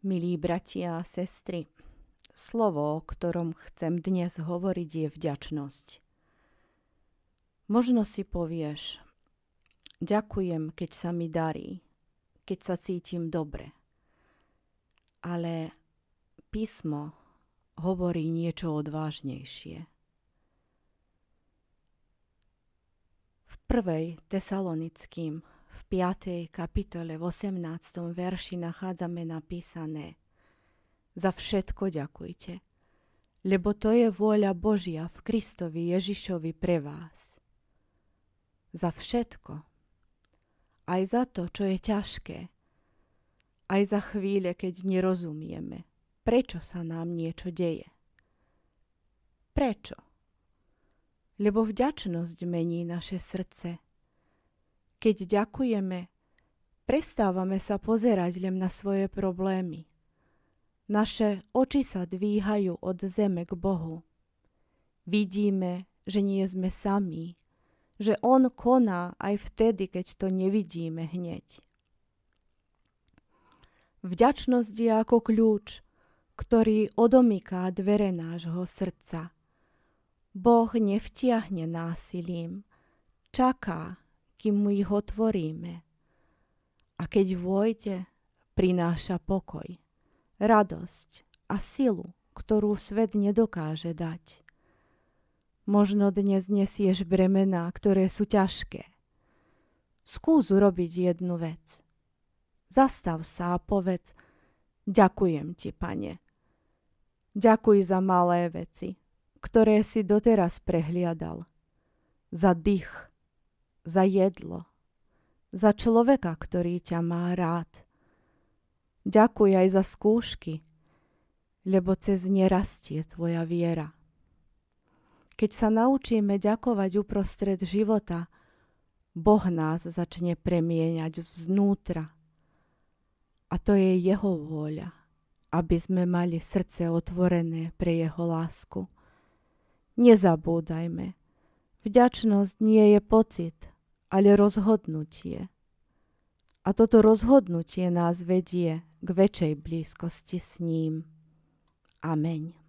Milí bratia a sestry, slovo, o ktorom chcem dnes hovoriť, je vďačnosť. Možno si povieš, ďakujem, keď sa mi darí, keď sa cítim dobre. Ale písmo hovorí niečo odvážnejšie. V 1. Tesalonickým v 5. kapitole v 18. verši nachádzame napísané: Za všetko ďakujte, lebo to je vôľa Božia v Kristovi Ježišovi pre vás. Za všetko. Aj za to, čo je ťažké. Aj za chvíle, keď nerozumieme, prečo sa nám niečo deje. Prečo? Lebo vďačnosť mení naše srdce. Keď ďakujeme, prestávame sa pozerať len na svoje problémy. Naše oči sa dvíhajú od zeme k Bohu. Vidíme, že nie sme sami, že On koná aj vtedy, keď to nevidíme hneď. Vďačnosť je ako kľúč, ktorý odomýká dvere nášho srdca. Boh nevtiahne násilím, čaká, kým mu ich otvoríme. A keď vôjde, prináša pokoj, radosť a silu, ktorú svet nedokáže dať. Možno dnes nesieš bremená, ktoré sú ťažké. Skús urobiť jednu vec. Zastav sa a povedz: Ďakujem ti, Pane. Ďakuj za malé veci, ktoré si doteraz prehliadal. Za dých, za jedlo, za človeka, ktorý ťa má rád. Ďakuj aj za skúšky, lebo cez ne rastie tvoja viera. Keď sa naučíme ďakovať uprostred života, Boh nás začne premieňať vznútra. A to je jeho vôľa, aby sme mali srdce otvorené pre jeho lásku. Nezabúdajme, vďačnosť nie je pocit, ale rozhodnutie. A toto rozhodnutie nás vedie k väčšej blízkosti s ním. Ameň.